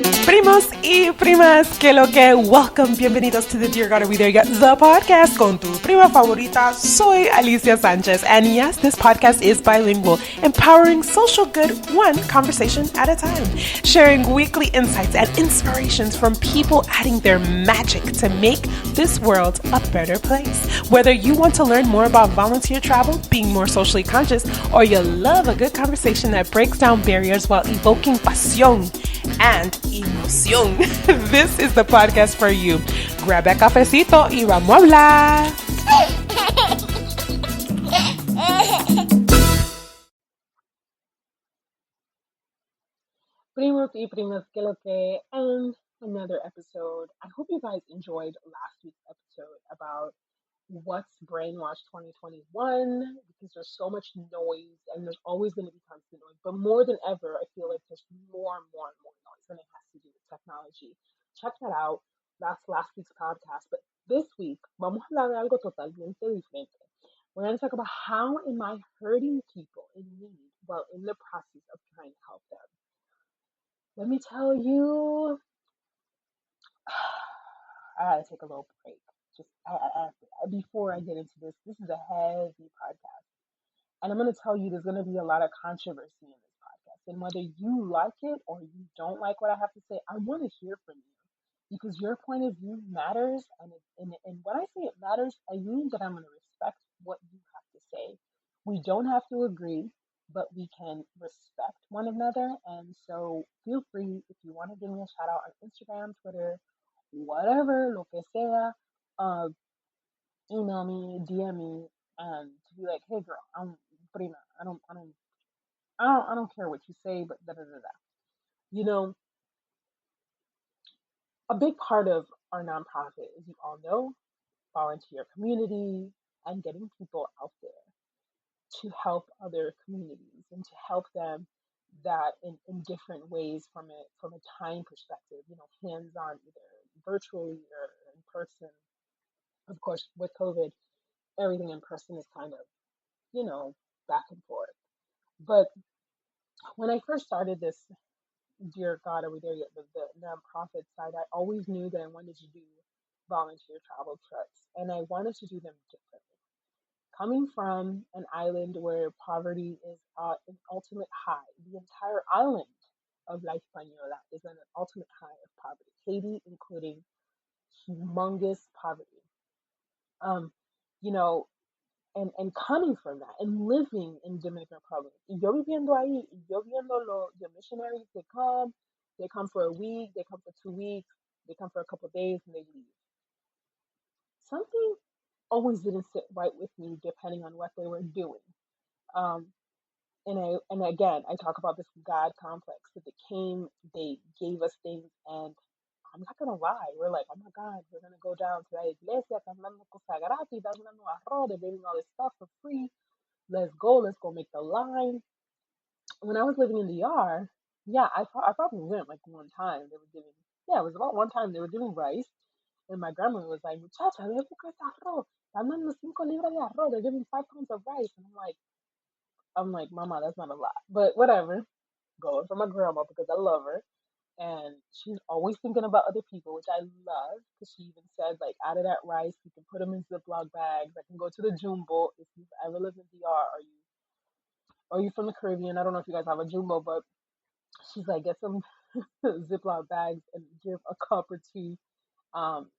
Primos y primas, que lo que, welcome, bienvenidos to the Dear God Are We There Yet, the podcast con tu prima favorita. Soy Alicia Sanchez, and yes, this podcast is bilingual, empowering social good one conversation at a time, sharing weekly insights and inspirations from people adding their magic to make this world a better place. Whether you want to learn more about volunteer travel, being more socially conscious, or you love a good conversation that breaks down barriers while evoking pasión and emoción, this is the podcast for you. Grab a cafecito y vamos a hablar. Primos y primas, que lo que, and another episode. I hope you guys enjoyed last week's episode about what's brainwashed 2021, because there's so much noise and there's always going to be constant noise. But more than ever, I feel like there's more and more and more noise, and it has to do with technology. Check that out. That's last week's podcast. But this week, vamos a hablar de algo totalmente diferente. We're going to talk about how am I hurting people in need while in the process of trying to help them. Let me tell you, I gotta take a little break. Just before I get into this, this is a heavy podcast. And I'm going to tell you there's going to be a lot of controversy in this podcast. And whether you like it or you don't like what I have to say, I want to hear from you because your point of view matters. And when I say it matters, I mean that I'm going to respect what you have to say. We don't have to agree, but we can respect one another. And so feel free if you want to give me a shout out on Instagram, Twitter, whatever, lo que sea. Email me, DM me, and to be like, hey girl, I'm prima. I don't care what you say, but da da da da. You know, a big part of our nonprofit, as you all know, volunteer community and getting people out there to help other communities and to help them that in different ways from a time perspective, you know, hands on either virtually or in person. Of course, with COVID, everything in person is kind of, you know, back and forth. But when I first started this, dear God, are we there yet? The nonprofit side, I always knew that I wanted to do volunteer travel trips, and I wanted to do them differently. Coming from an island where poverty is an ultimate high, the entire island of La Española is an ultimate high of poverty. Haiti, including humongous poverty. Um, you know, and coming from that and living in Dominican Republic. Y yo viviendo ahí, y yo viendo the missionaries, they come for a week, they come for 2 weeks, they come for a couple of days, and they leave. Something always didn't sit right with me depending on what they were doing. Um, and again, I talk about this God complex that they came, they gave us things, and I'm not gonna lie, we're like, oh my God, we're gonna go down to la iglesia, están dando cosa gratis, están dando arroz, they're giving all this stuff for free. Let's go make the line. When I was living in the DR, yeah, I probably went like one time. They were giving, yeah, it was about one time they were giving rice, and my grandmother was like, muchacha, ve buscar ese arroz. Están dando 5 libras de arroz. They're giving 5 pounds of rice, and I'm like, Mama, that's not a lot, but whatever. Going for my grandma because I love her, and she's always thinking about other people, which I love. Because she even said, like, out of that rice, you can put them in Ziploc bags. I can go to the Jumbo if you've ever lived in DR or you from the Caribbean. I don't know if you guys have a Jumbo, but she's like, get some Ziploc bags and give a cup or two. Um,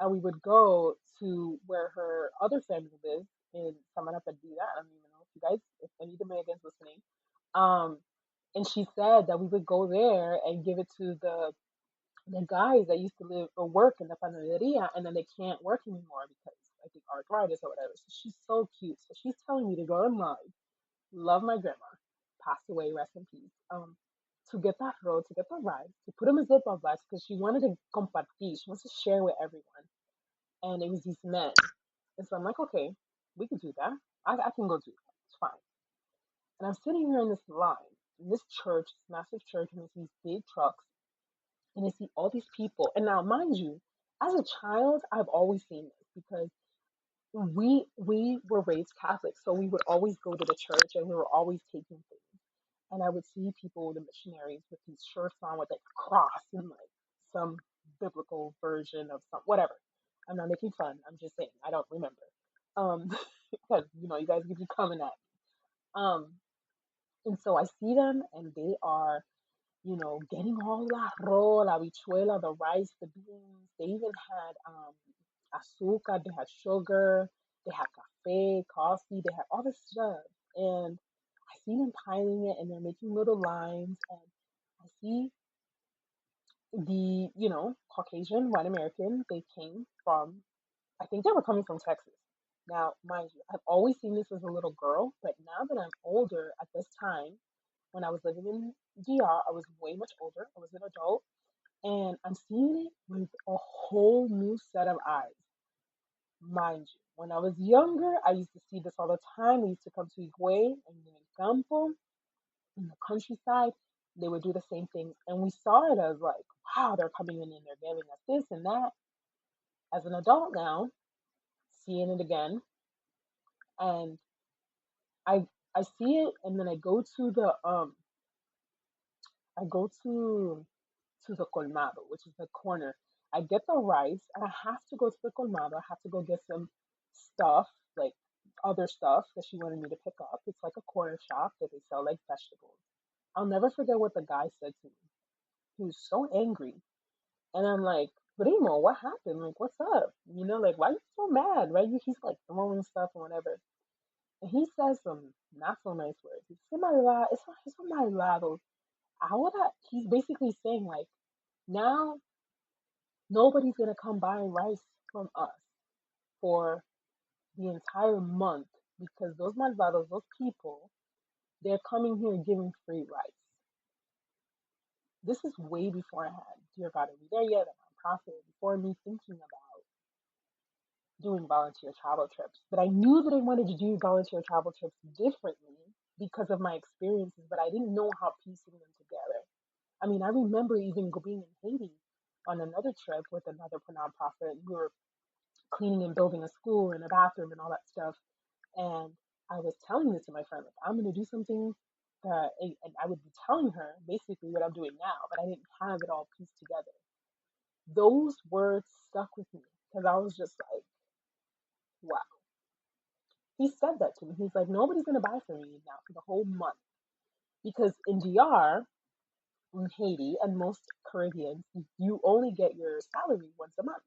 and we would go to where her other family lives in Samana Perdida. I don't even know if you guys, if any Dominicans listening. Um, and she said that we would go there and give it to the guys that used to live or work in the panaderia, and then they can't work anymore because I think arthritis or whatever. So she's so cute. So she's telling me to go online. Love my grandma, passed away, rest in peace. To get that road, to get the rice, to put them in Ziploc bags because she wanted to compartir. She wants to share with everyone. And it was these men. And so I'm like, okay, we can do that. I can go do that. It's fine. And I'm sitting here in this line, in this church, this massive church, and it's these big trucks, and I see all these people. And now, mind you, as a child, I've always seen this because we were raised Catholic, so we would always go to the church and we were always taking things. and I would see people, the missionaries, with these shirts on with like a cross and like some biblical version of some whatever. I'm not making fun. I'm just saying I don't remember. Because you guys could be coming at me. And so I see them, and they are getting all la arroz, la habichuela, the rice, the beans. They even had azúcar, they had sugar, they had cafe, coffee, they had all this stuff. And I see them piling it, and they're making little lines. And I see the, Caucasian, white American, they came from, I think they were coming from Texas. Now, mind you, I've always seen this as a little girl, but now that I'm older, at this time, when I was living in DR, I was way much older. I was an adult, and I'm seeing it with a whole new set of eyes. Mind you, when I was younger, I used to see this all the time. We used to come to Higüey and in el campo, in the countryside. They would do the same thing, and we saw it as like, wow, they're coming in and they're giving us this and that. As an adult now, seeing it again, and I I see it, and then I go to the colmado, which is the corner. I get the rice, and I have to go to the colmado. I have to go get some stuff, like other stuff that she wanted me to pick up. It's like a corner shop that they sell like vegetables. I'll never forget what the guy said to me. He was so angry, and I'm like, Primo, what happened? Like, what's up? Like, why are you so mad? Right? He's like throwing stuff and whatever. And he says some not so nice words. It's my lado. He's basically saying like, now nobody's gonna come buy rice from us for the entire month because those malvados, those people, they're coming here giving free rice. This is way before I had Dear God, Are We There Yet? A nonprofit, before me thinking about doing volunteer travel trips. But I knew that I wanted to do volunteer travel trips differently because of my experiences, but I didn't know how piecing them together. I mean, I remember even being in Haiti on another trip with another nonprofit. We were cleaning and building a school and a bathroom and all that stuff. And I was telling this to my friend, like, I'm going to do something and I would be telling her basically what I'm doing now, but I didn't have it all pieced together. Those words stuck with me because I was just like, wow. He said that to me. He's like, nobody's going to buy from me now for the whole month. Because in DR, in Haiti, and most Caribbeans, you only get your salary once a month.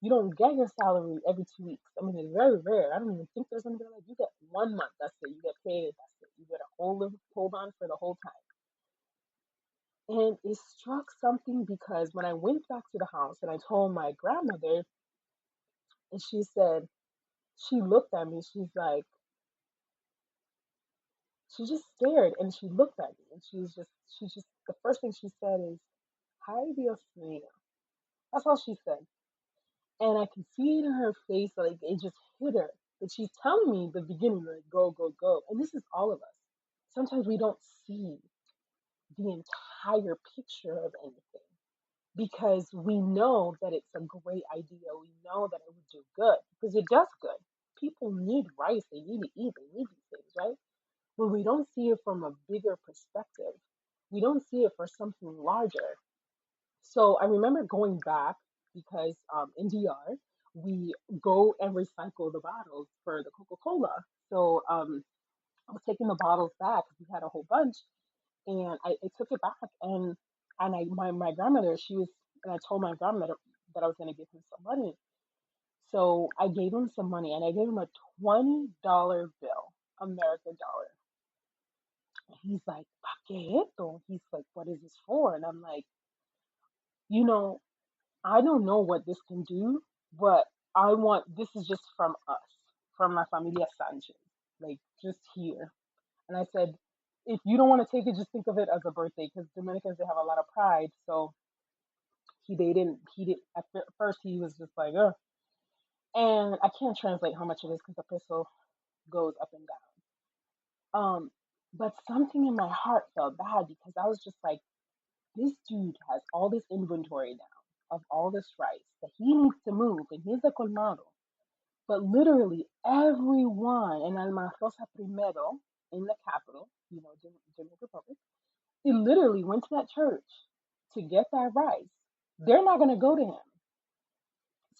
You don't get your salary every 2 weeks. I mean, it's very rare. I don't even think there's anybody like you get 1 month. That's it. You get paid. That's it. You get a hold on for the whole time. And it struck something because when I went back to the house and I told my grandmother, and she said, she looked at me. She just stared and she looked at me and the first thing she said is, "Hi, Dios mío." That's all she said. And I can see it in her face, like it just hit her. But she's telling me the beginning, like, go, go, go. And this is all of us. Sometimes we don't see the entire picture of anything because we know that it's a great idea. We know that it would do good because it does good. People need rice, they need to eat, they need these things, right? But we don't see it from a bigger perspective. We don't see it for something larger. So I remember going back because in DR, we go and recycle the bottles for the Coca-Cola. So I was taking the bottles back. We had a whole bunch, and I took it back. And my grandmother, and I told my grandmother that I was going to give him some money. So I gave him some money, and I gave him a $20 bill, American dollar. And he's like, "Pa qué esto?" He's like, "What is this for?" And I'm like, you know, I don't know what this can do, but this is just from us, from my familia Sanchez, like just here. And I said, if you don't want to take it, just think of it as a birthday because Dominicans, they have a lot of pride. So he did, at first he was just like, ugh. And I can't translate how much it is because the peso goes up and down. But something in my heart felt bad because I was just like, this dude has all this inventory now of all this rice that he needs to move, and he's the colmado. But literally everyone in Alma Rosa Primero in the capital, Dominican Republic, he literally went to that church to get that rice. They're not going to go to him.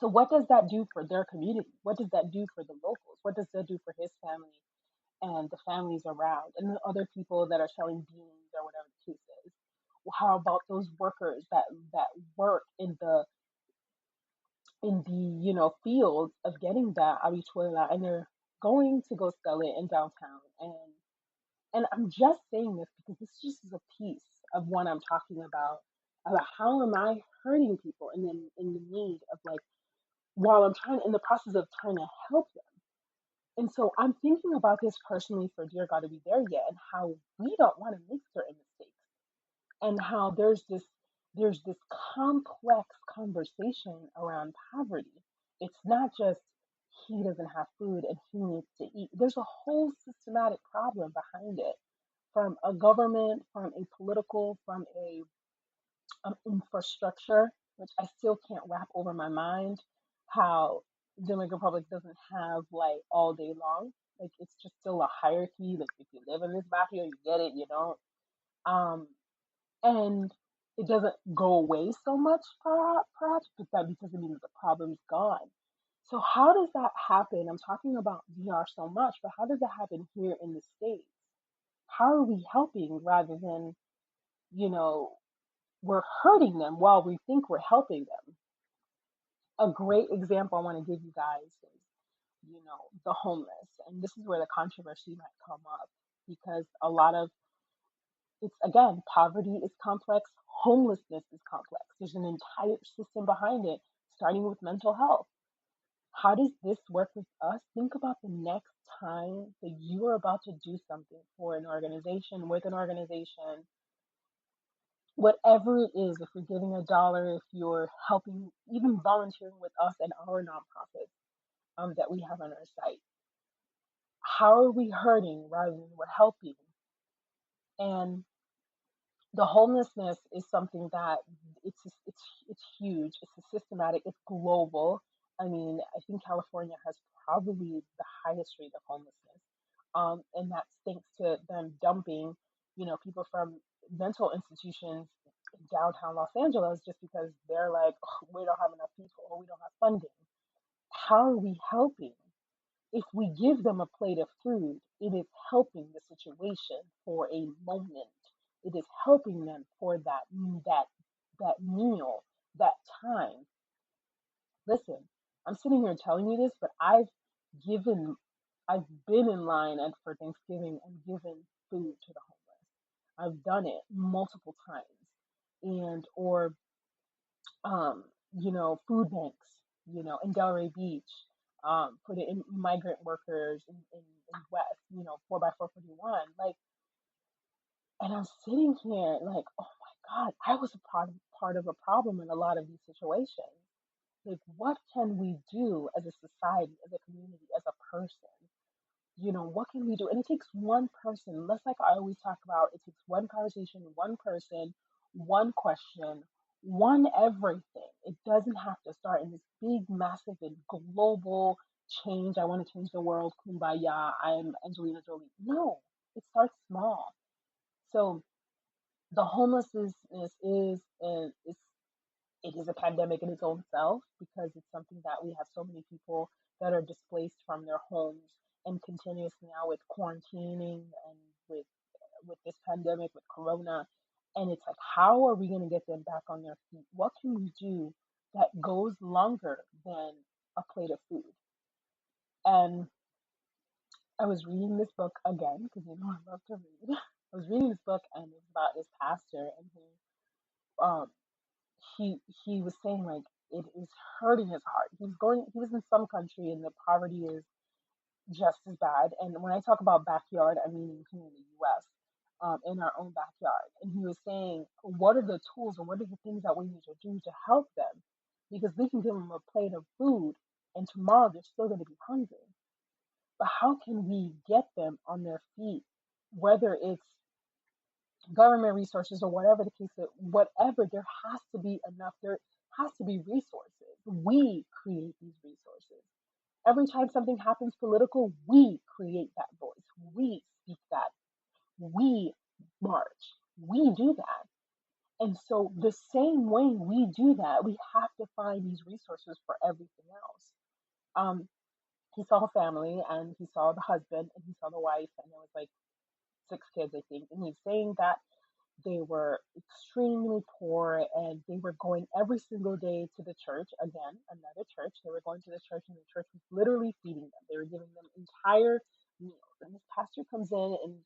So what does that do for their community? What does that do for the locals? What does that do for his family and the families around and the other people that are selling beans or whatever the case is? How about those workers that work in the fields of getting that habichuela, and they're going to go sell it in downtown? And I'm just saying this because this just is a piece of what I'm talking about how am I hurting people and then in the need of, like, while I'm trying in the process of trying to help them. And so I'm thinking about this personally for Dear God to Be There Yet, and how we don't want to make certain mistakes, and how there's this complex conversation around poverty. It's not just he doesn't have food and he needs to eat. There's a whole systematic problem behind it, from a government, from a political, from a infrastructure, which I still can't wrap over my mind how Dominican Republic doesn't have, like, all day long. Like, it's just still a hierarchy. Like, if you live in this barrio, you get it. You don't. Um, and it doesn't go away so much, perhaps, but that doesn't mean that the problem's gone. So how does that happen? I'm talking about VR so much, but how does that happen here in the States? How are we helping rather than, you know, we're hurting them while we think we're helping them? A great example I want to give you guys is, the homeless. And this is where the controversy might come up, because a lot of it's, again, poverty is complex, homelessness is complex. There's an entire system behind it, starting with mental health. How does this work with us? Think about the next time that you are about to do something for an organization, with an organization, whatever it is. If you're giving $1, if you're helping, even volunteering with us and our nonprofits that we have on our site, how are we hurting rather than we're helping? And the homelessness is something that it's huge. It's a systematic. It's global. I mean, I think California has probably the highest rate of homelessness, and that's thanks to them dumping, people from mental institutions in downtown Los Angeles, just because they're like, "Ugh, we don't have enough people, or we don't have funding." How are we helping? If we give them a plate of food, it is helping the situation for a moment. It is helping them for that meal, that time. Listen, I'm sitting here telling you this, but given I've been in line for Thanksgiving and given food to the homeless. I've done it multiple times. And or food banks, in Delray Beach, put it in migrant workers in West, 4x441. Like, and I'm sitting here like, oh my God, I was part of a problem in a lot of these situations. Like, what can we do as a society, as a community, as a person? What can we do? And it takes one person. Less, like I always talk about, it takes one conversation, one person, one question, one everything. It doesn't have to start in this big, massive, and global change. I want to change the world. Kumbaya. I'm Angelina Jolie. No, it starts small. So the homelessness is a pandemic in its own self, because it's something that we have so many people that are displaced from their homes, and continuously now with quarantining and with this pandemic, with corona. And it's like, how are we going to get them back on their feet? What can we do that goes longer than a plate of food? And I was reading this book again, because I love to read. I was reading this book, and it's about this pastor, and um he was saying, like, it is hurting his heart. He was in some country, and the poverty is just as bad. And when I talk about backyard, I mean here in the US, in our own backyard. And he was saying, what are the tools, or what are the things that we need to do to help them? Because we can give them a plate of food, and tomorrow they're still going to be hungry. But how can we get them on their feet, whether it's government resources or whatever the case is, whatever, there has to be enough, there has to be resources. We create these resources. Every time something happens political, we create that voice. We speak that. We march. We do that. And so, the same way we do that, we have to find these resources for everything else. Um, he saw family and he saw the husband and he saw the wife, and there was like 6 kids, I think. And he's saying that they were extremely poor and they were going every single day to the church. Again, another church. They were going to the church and the church was literally feeding them. They were giving them entire meals. And this pastor comes in and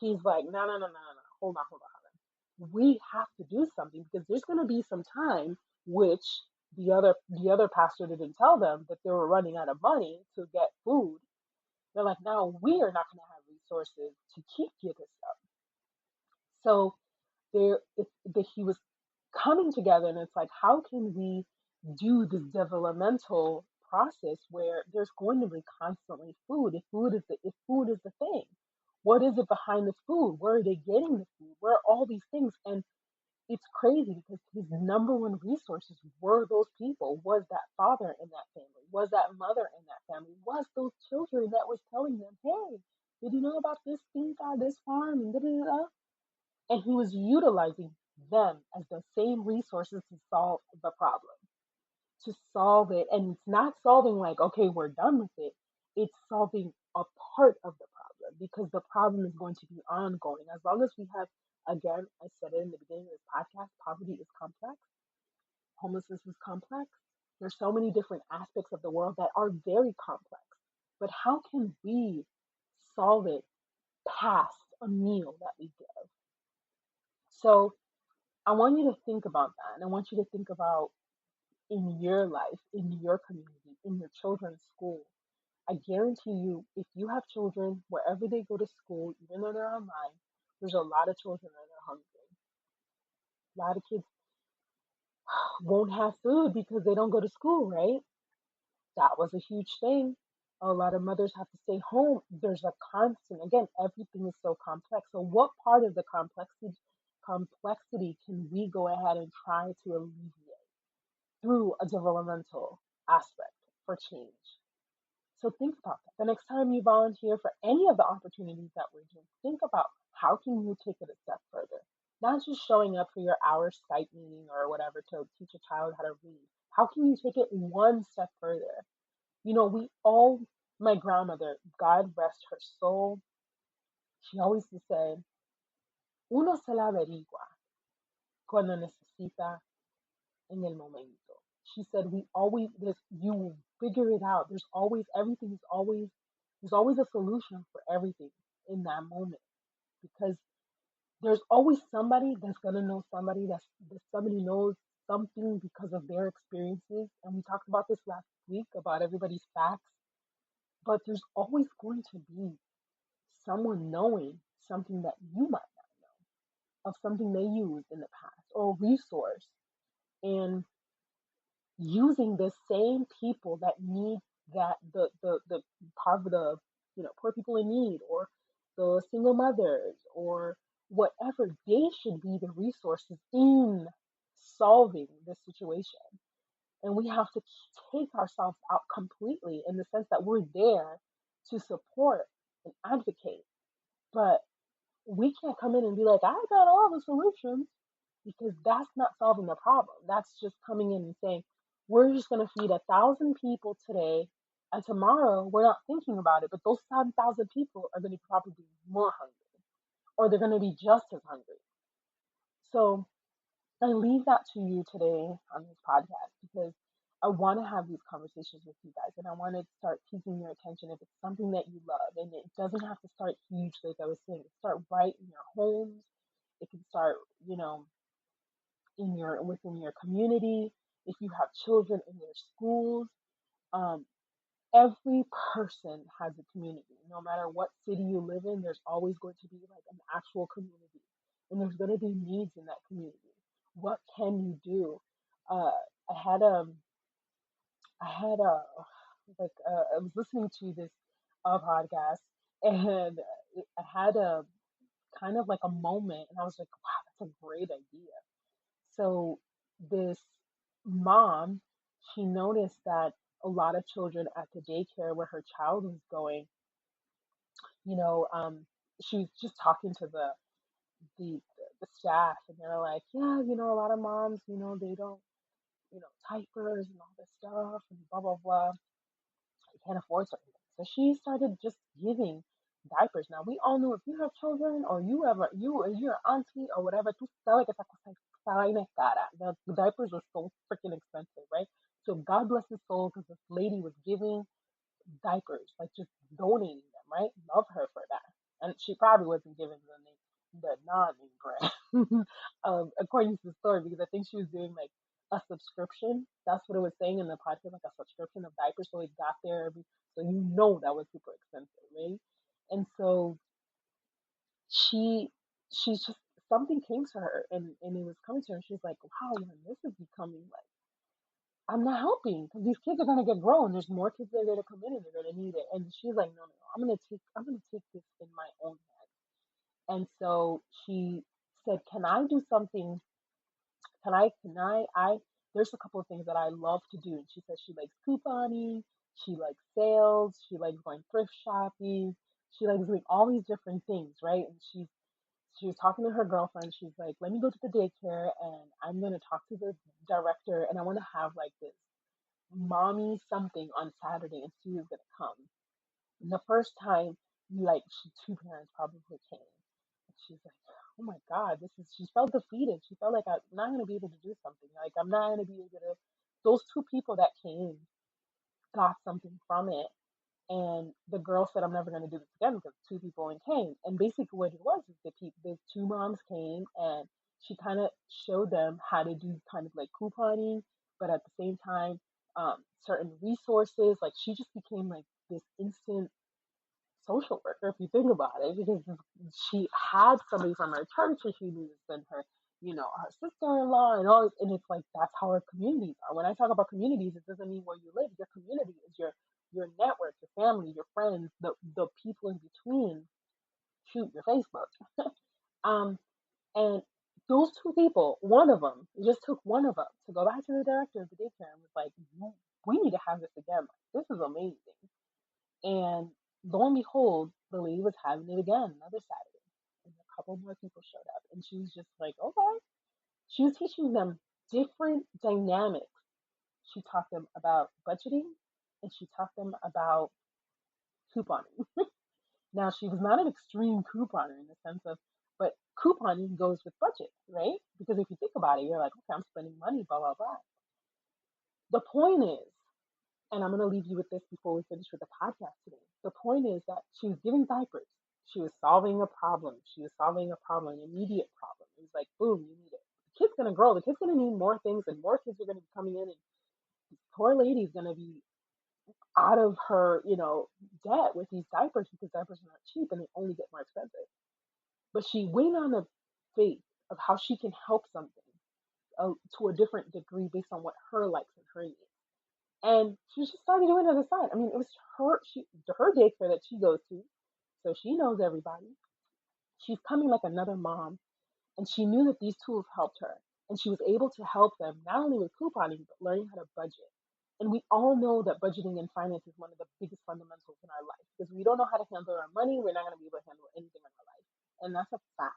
he's like, no, no, no, no, no, no. Hold on, hold on, hold on. We have to do something because there's going to be some time which the other pastor didn't tell them that they were running out of money to get food. They're like, now we are not going to have resources to keep giving stuff. So he was coming together, and it's like, how can we do this developmental process where there's going to be constantly food? If food is the thing, what is it behind this food? Where are they getting the food? Where are all these things? And it's crazy because his number one resources were those people, was that father in that family, was that mother in that family, was those children that was telling them, hey, did you know about this thing, this farm, and da da da da? And he was utilizing them as the same resources to solve the problem, to solve it. And it's not solving like, okay, we're done with it. It's solving a part of the problem because the problem is going to be ongoing. As long as we have, again, I said it in the beginning of this podcast, poverty is complex, homelessness is complex. There's so many different aspects of the world that are very complex. But how can we solve it past a meal that we give? So I want you to think about that. And I want you to think about in your life, in your community, in your children's school. I guarantee you, if you have children, wherever they go to school, even though they're online, there's a lot of children that are hungry. A lot of kids won't have food because they don't go to school, right? That was a huge thing. A lot of mothers have to stay home. There's a constant, again, everything is so complex. So what part of the complexity can we go ahead and try to alleviate through a developmental aspect for change? So think about that. The next time you volunteer for any of the opportunities that we're doing, think about how can you take it a step further? Not just showing up for your hour Skype meeting or whatever to teach a child how to read. How can you take it one step further? We all, my grandmother, God rest her soul, she always used to say, uno se la averigua cuando necesita en el momento. She said, you will figure it out. There's always a solution for everything in that moment because there's always somebody that's going to know somebody that somebody knows something because of their experiences. And we talked about this last week about everybody's facts, but there's always going to be someone knowing something that you might not know of something they used in the past or a resource. And using the same people that need that the part of the poor people in need or the single mothers or whatever, they should be the resources in solving this situation. And we have to take ourselves out completely in the sense that we're there to support and advocate, but we can't come in and be like, I got all the solutions, because that's not solving the problem. That's just coming in and saying, we're just going to feed 1,000 people today, and tomorrow we're not thinking about it, but those 1,000 people are going to probably be more hungry, or they're going to be just as hungry. So I leave that to you today on this podcast because I want to have these conversations with you guys, and I want to start keeping your attention if it's something that you love. And it doesn't have to start huge, like I was saying. It start right in your homes. It can start, within your community. If you have children in your schools, um, every person has a community. No matter what city you live in, there's always going to be like an actual community, and there's going to be needs in that community. What can you do? Uh, I had I had a I was listening to this podcast, and I had a kind of like a moment, and I was like, wow, that's a great idea. So this mom, she noticed that a lot of children at the daycare where her child was going, you know, um, she was just talking to the the staff, and they're like, yeah, a lot of moms, they don't, diapers and all this stuff and blah blah blah. They can't afford certain things. So she started just giving diapers. Now we all know if you have children or you or your auntie or whatever, tú sabes que esa vaina es cara. The diapers are so freaking expensive, right? So God bless his soul because this lady was giving diapers, like just donating them, right? Love her for that. And she probably wasn't giving the non-name brand, according to the story, because I think she was doing like a subscription. That's what it was saying in the podcast, like a subscription of diapers. So it got there so that was super expensive, right? And so she she's just something came to her and it was coming to her. She's like, wow, man, this is becoming like I'm not helping because these kids are gonna get grown. There's more kids that are gonna come in and they're gonna need it. And she's like, no, no, no. I'm gonna take this in my own hands. And so she said, can I do something? Can I there's a couple of things that I love to do. And she says she likes couponing, she likes sales, she likes going thrift shopping, she likes doing all these different things, right? And she was talking to her girlfriend. She's like, let me go to the daycare and I'm gonna talk to the director and I wanna have like this mommy something on Saturday and she was gonna come. And the first time, like two parents probably came. And she's like, oh my God, she felt defeated. She felt like I'm not gonna be able to do something. Like I'm not gonna be able to those two people that came got something from it. And the girl said, I'm never going to do this again because two people only came. And basically, what it was is the two moms came and she kind of showed them how to do kind of like couponing, but at the same time, certain resources. Like she just became like this instant social worker, if you think about it, because she had somebody from her church and she knew to send her, her sister-in-law and all this, and it's like that's how our communities are. When I talk about communities, it doesn't mean where you live. Your community is your network, your family, your friends, the people in between. Shoot, your Facebook. Um, and those two people, one of them, it just took one of them to go back to the director of the daycare and was like, we need to have this again. Like, this is amazing. And lo and behold, the lady was having it again another Saturday. And a couple more people showed up. And she was just like, okay. She was teaching them different dynamics. She taught them about budgeting and she taught them about couponing. Now, she was not an extreme couponer in the sense of, but couponing goes with budget, right? Because if you think about it, you're like, okay, I'm spending money, blah, blah, blah. The point is, and I'm going to leave you with this before we finish with the podcast today. The point is that she was giving diapers. She was solving a problem. She was solving a problem, an immediate problem. It was like, boom, you need it. The kid's going to grow. The kid's going to need more things, and more kids are going to be coming in. And this poor lady's going to be out of her, debt with these diapers because diapers are not cheap and they only get more expensive. But she went on a faith of how she can help something to a different degree based on what her likes and her needs. And she just started doing it on the side. I mean, it was her daycare that she goes to, so she knows everybody. She's coming like another mom, and she knew that these tools helped her, and she was able to help them not only with couponing but learning how to budget. And we all know that budgeting and finance is one of the biggest fundamentals in our life because we don't know how to handle our money, we're not going to be able to handle anything in our life, and that's a fact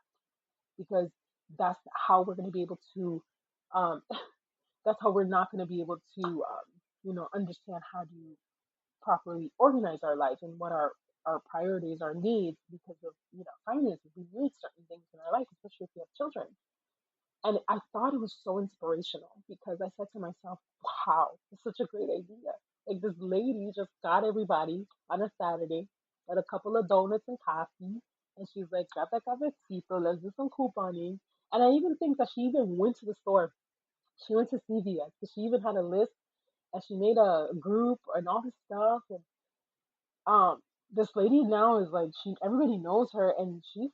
because that's how we're going to be able to um, that's how we're not going to be able to understand how to properly organize our lives and what our priorities, our needs because of finances. We need certain things in our life, especially if we have children. And I thought it was so inspirational because I said to myself, wow, it's such a great idea. Like this lady just got everybody on a Saturday at a couple of donuts and coffee. And she's like, got that cafecito, let's do some couponing. And I even think that she even went to the store. She went to CVS because she even had a list and she made a group and all this stuff. And um, this lady now is like everybody knows her and she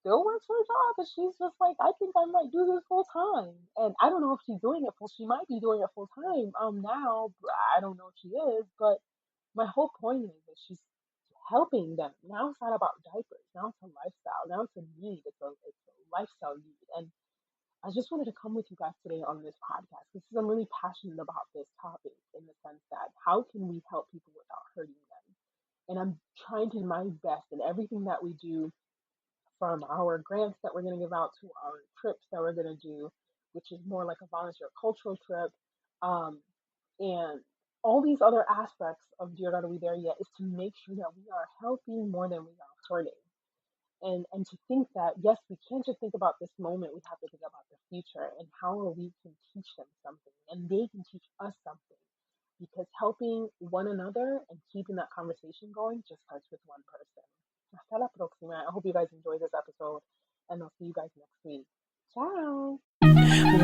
still works her job, but she's just like, I think I might do this full time. And I don't know if she's doing it full. She might be doing it full time now. But I don't know if she is, but my whole point is that she's helping them. Now it's not about diapers. Now it's a lifestyle. Now it's a need. It's a lifestyle need. And I just wanted to come with you guys today on this podcast because I'm really passionate about this topic in the sense that how can we help people without hurting them? And I'm trying to do my best in everything that we do from our grants that we're going to give out to our trips that we're going to do, which is more like a volunteer cultural trip. Um, and all these other aspects of Dear God, Are We There Yet is to make sure that we are helping more than we are hurting. And to think that, yes, we can't just think about this moment, we have to think about the future and how we can teach them something and they can teach us something. Because helping one another and keeping that conversation going just starts with one person. Hasta la próxima. I hope you guys enjoyed this episode and I'll see you guys next week. Ciao.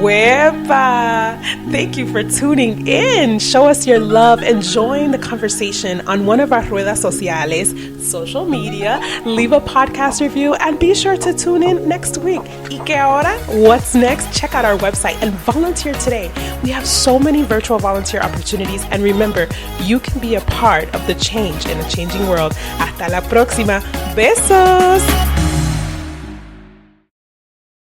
Huepa! Thank you for tuning in. Show us your love and join the conversation on one of our redes sociales, social media. Leave a podcast review and be sure to tune in next week. ¿Y qué ahora? What's next? Check out our website and volunteer today. We have so many virtual volunteer opportunities, and remember, you can be a part of the change in a changing world. Hasta la próxima. Besos!